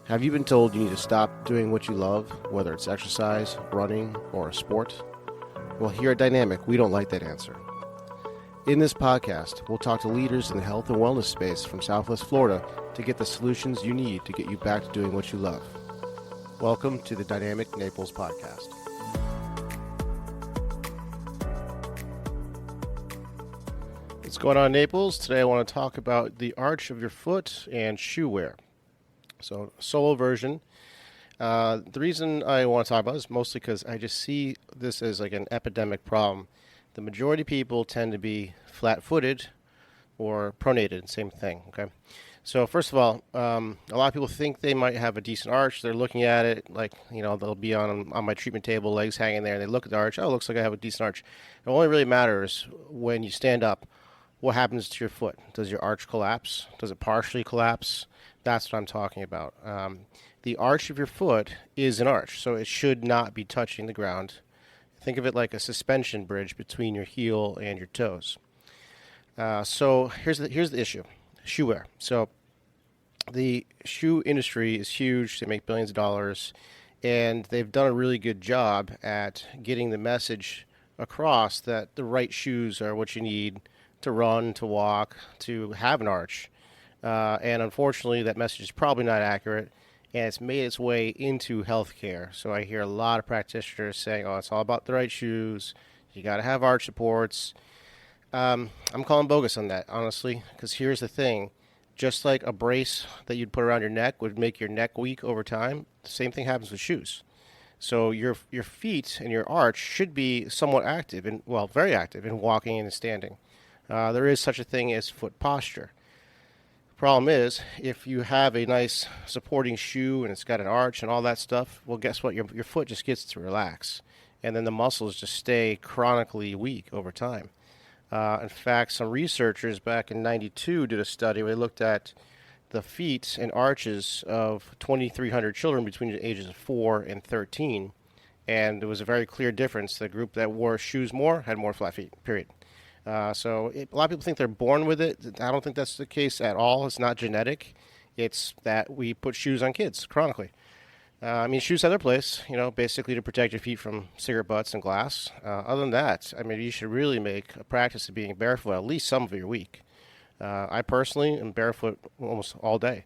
Have you been told you need to stop doing what you love, whether it's exercise, running, or a sport? Well, here at Dynamic, we don't like that answer. In this podcast, we'll talk to leaders in the health and wellness space from Southwest Florida to get the solutions you need to get you back to doing what you love. Welcome to the Dynamic Naples Podcast. What's going on, Naples? Today I want to talk about the arch of your foot and Shoeware. So, solo version. The reason I want to talk about this is mostly because I just see this as like an epidemic problem. The majority of people tend to be flat-footed or pronated, same thing, okay? So first of all, a lot of people think they might have a decent arch. They're looking at it like, they'll be on my treatment table, legs hanging there, and they look at the arch. Oh, it looks like I have a decent arch. It only really matters when you stand up. What happens to your foot? Does your arch collapse? Does it partially collapse? That's what I'm talking about. The arch of your foot is an arch, so it should not be touching the ground. Think of it like a suspension bridge between your heel and your toes. So here's the issue: Shoeware. So the shoe industry is huge. They make billions of dollars, and they've done a really good job at getting the message across that the right shoes are what you need to run, to walk, to have an arch. And unfortunately, that message is probably not accurate, and it's made its way into healthcare. So I hear a lot of practitioners saying, oh, it's all about the right shoes. You got to have arch supports. I'm calling bogus on that, honestly, because here's the thing. Just like a brace that you'd put around your neck would make your neck weak over time, the same thing happens with shoes. So your feet and your arch should be somewhat active, very active in walking and standing. There is such a thing as foot posture. Problem is, if you have a nice supporting shoe and it's got an arch and all that stuff, well, guess what? Your foot just gets to relax, and then the muscles just stay chronically weak over time. In fact, some researchers back in '92 did a study where they looked at the feet and arches of 2,300 children between the ages of 4 and 13, and there was a very clear difference. The group that wore shoes more had more flat feet, period. A lot of people think they're born with it. I don't think that's the case at all. It's not genetic. It's that we put shoes on kids chronically. Shoes have their place, basically to protect your feet from cigarette butts and glass. Other than that, you should really make a practice of being barefoot at least some of your week. I personally am barefoot almost all day.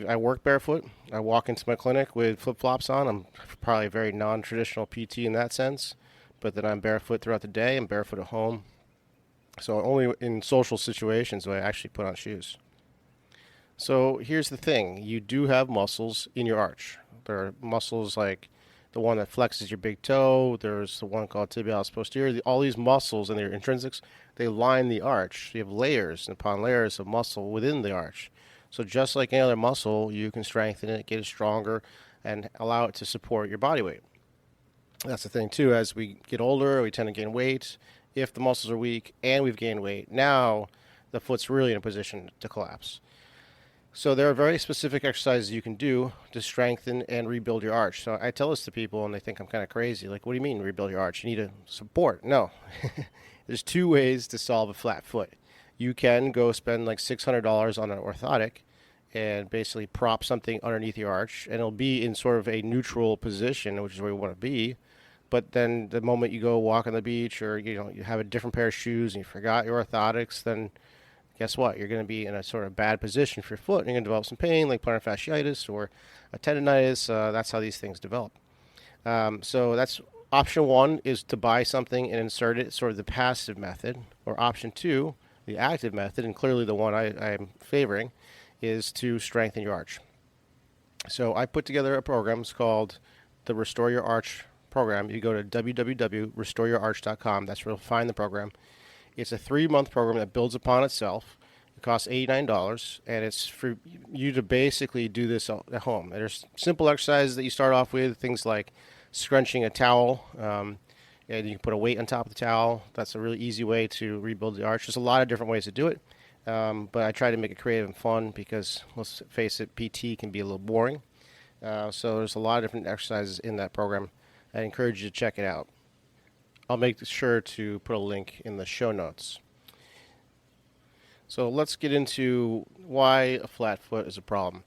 I work barefoot. I walk into my clinic with flip-flops on. I'm probably a very non-traditional PT in that sense, but then I'm barefoot throughout the day. I'm barefoot at home. So only in social situations do I actually put on shoes. So here's the thing. You do have muscles in your arch. There are muscles like the one that flexes your big toe. There's the one called tibialis posterior. All these muscles and their intrinsics, they line the arch. You have layers upon layers of muscle within the arch. So just like any other muscle, you can strengthen it, get it stronger, and allow it to support your body weight. That's the thing, too. As we get older, we tend to gain weight. If the muscles are weak and we've gained weight, now the foot's really in a position to collapse. So there are very specific exercises you can do to strengthen and rebuild your arch. So I tell this to people and they think I'm kind of crazy. Like, what do you mean rebuild your arch? You need a support. No. There's two ways to solve a flat foot. You can go spend like $600 on an orthotic and basically prop something underneath your arch, and it'll be in sort of a neutral position, which is where we want to be. But then the moment you go walk on the beach or, you have a different pair of shoes and you forgot your orthotics, then guess what? You're going to be in a sort of bad position for your foot. And you're going to develop some pain like plantar fasciitis or a tendonitis. That's how these things develop. So that's option one, is to buy something and insert it, sort of the passive method. Or option two, the active method, and clearly the one I'm favoring, is to strengthen your arch. So I put together a program. It's called the Restore Your Arch program. You go to www.restoreyourarch.com. That's where you'll find the program. It's a 3-month program that builds upon itself. It costs $89, and it's for you to basically do this at home. There's simple exercises that you start off with, things like scrunching a towel, and you can put a weight on top of the towel. That's a really easy way to rebuild the arch. There's a lot of different ways to do it, but I try to make it creative and fun because, let's face it, PT can be a little boring. So there's a lot of different exercises in that program. I encourage you to check it out. I'll make sure to put a link in the show notes. So let's get into why a flat foot is a problem.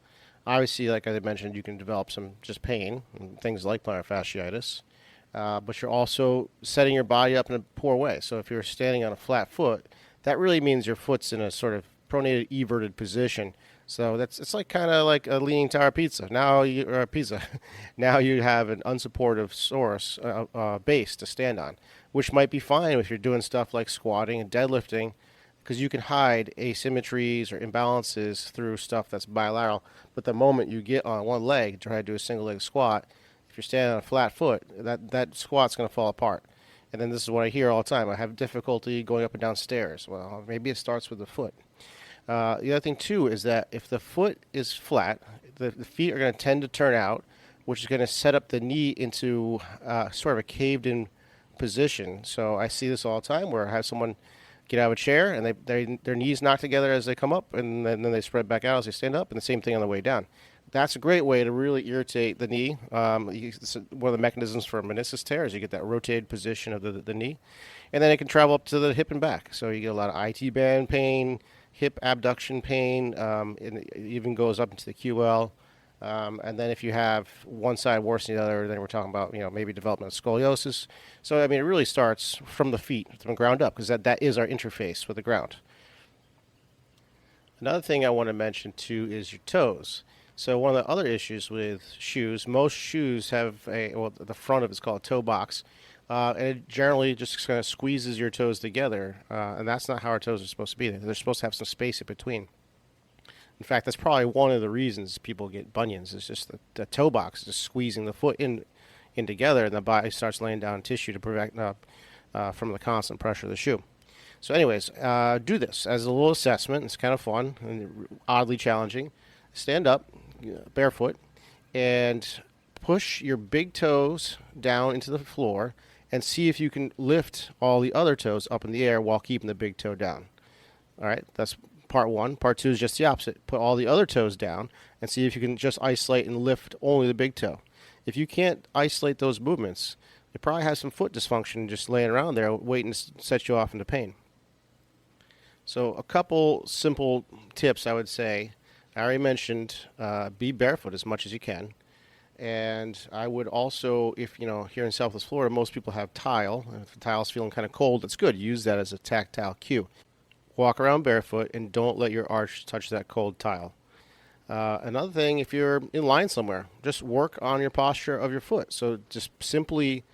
Obviously, like I mentioned, you can develop some just pain and things like plantar fasciitis, but you're also setting your body up in a poor way. So if you're standing on a flat foot, that really means your foot's in a sort of pronated everted position. So it's like kind of like a leaning tower pizza. Now you have an unsupportive source base to stand on, which might be fine if you're doing stuff like squatting and deadlifting, because you can hide asymmetries or imbalances through stuff that's bilateral. But the moment you get on one leg, try to do a single leg squat, if you're standing on a flat foot, that squat's going to fall apart. And then this is what I hear all the time: I have difficulty going up and down stairs. Well, maybe it starts with the foot. The other thing, too, is that if the foot is flat, the feet are going to tend to turn out, which is going to set up the knee into sort of a caved-in position. So I see this all the time where I have someone get out of a chair and their knees knock together as they come up, and then they spread back out as they stand up, and the same thing on the way down. That's a great way to really irritate the knee. It's one of the mechanisms for a meniscus tear is you get that rotated position of the knee, and then it can travel up to the hip and back. So you get a lot of IT band pain, hip abduction pain, and it even goes up into the QL. And then if you have one side worse than the other, then we're talking about maybe development of scoliosis. So I mean, it really starts from the feet, from the ground up, because that is our interface with the ground. Another thing I want to mention too is your toes. So one of the other issues with shoes, most shoes have the front of it's called a toe box. And it generally just kind of squeezes your toes together, and that's not how our toes are supposed to be. They're supposed to have some space in between. In fact, that's probably one of the reasons people get bunions. It's just the toe box is just squeezing the foot in together, and the body starts laying down tissue to prevent from the constant pressure of the shoe. So anyways, do this as a little assessment. It's kind of fun and oddly challenging. Stand up, barefoot, and push your big toes down into the floor and see if you can lift all the other toes up in the air while keeping the big toe down. All right, that's part one. Part two is just the opposite. Put all the other toes down and see if you can just isolate and lift only the big toe. If you can't isolate those movements, you probably have some foot dysfunction just laying around there waiting to set you off into pain. So a couple simple tips I would say. I already mentioned be barefoot as much as you can. And I would also, if, here in Southwest Florida, most people have tile. And if the tile's feeling kind of cold, that's good. Use that as a tactile cue. Walk around barefoot and don't let your arch touch that cold tile. Another thing, if you're in line somewhere, just work on your posture of your foot. So just simply,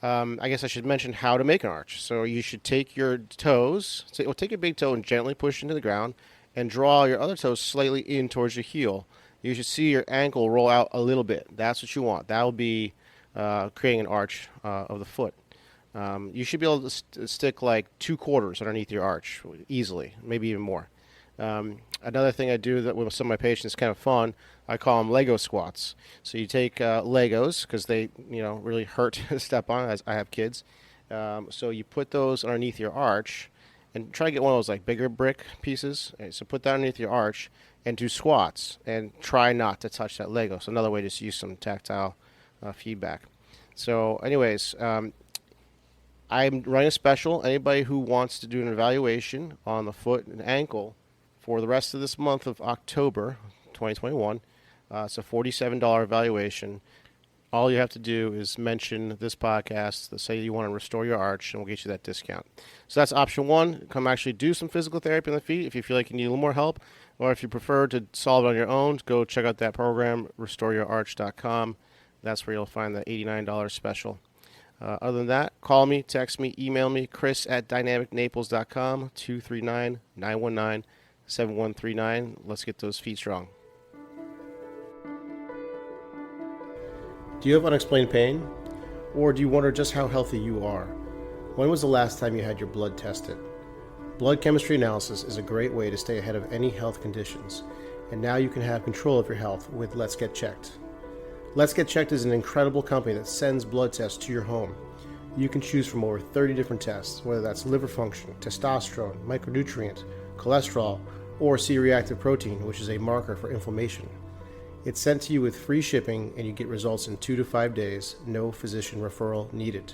I guess I should mention how to make an arch. So you should take your toes, take your big toe and gently push into the ground and draw your other toes slightly in towards your heel. You should see your ankle roll out a little bit. That's what you want. That will be creating an arch of the foot. You should be able to stick like 2/4 underneath your arch easily, maybe even more. Another thing I do that with some of my patients, kind of fun, I call them Lego squats. So you take Legos, because they really hurt to step on, as I have kids. So you put those underneath your arch and try to get one of those like bigger brick pieces. So put that underneath your arch and do squats and try not to touch that Lego. So another way to use some tactile feedback. So anyways, I'm running a special. Anybody who wants to do an evaluation on the foot and ankle for the rest of this month of October 2021, it's a $47 evaluation. All you have to do is mention this podcast to say you want to restore your arch, and we'll get you that discount. So that's option one. Come actually do some physical therapy on the feet if you feel like you need a little more help. Or if you prefer to solve it on your own, go check out that program, restoreyourarch.com. That's where you'll find the $89 special. Other than that, call me, text me, email me, chris@dynamicnaples.com, 239-919-7139. Let's get those feet strong. Do you have unexplained pain? Or do you wonder just how healthy you are? When was the last time you had your blood tested? Blood chemistry analysis is a great way to stay ahead of any health conditions, and now you can have control of your health with Let's Get Checked. Let's Get Checked is an incredible company that sends blood tests to your home. You can choose from over 30 different tests, whether that's liver function, testosterone, micronutrient, cholesterol, or C-reactive protein, which is a marker for inflammation. It's sent to you with free shipping, and you get results in 2 to 5 days, no physician referral needed.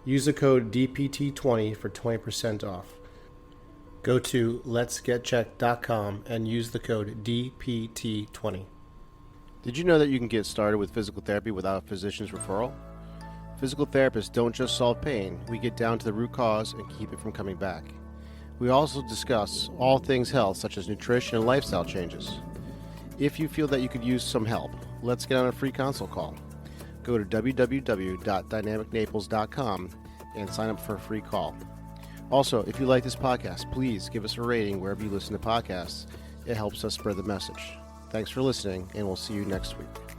Use the code DPT20 for 20% off. Go to letsgetchecked.com and use the code DPT20. Did you know that you can get started with physical therapy without a physician's referral? Physical therapists don't just solve pain, we get down to the root cause and keep it from coming back. We also discuss all things health, such as nutrition and lifestyle changes. If you feel that you could use some help, let's get on a free consult call. Go to www.dynamicnaples.com and sign up for a free call. Also, if you like this podcast, please give us a rating wherever you listen to podcasts. It helps us spread the message. Thanks for listening, and we'll see you next week.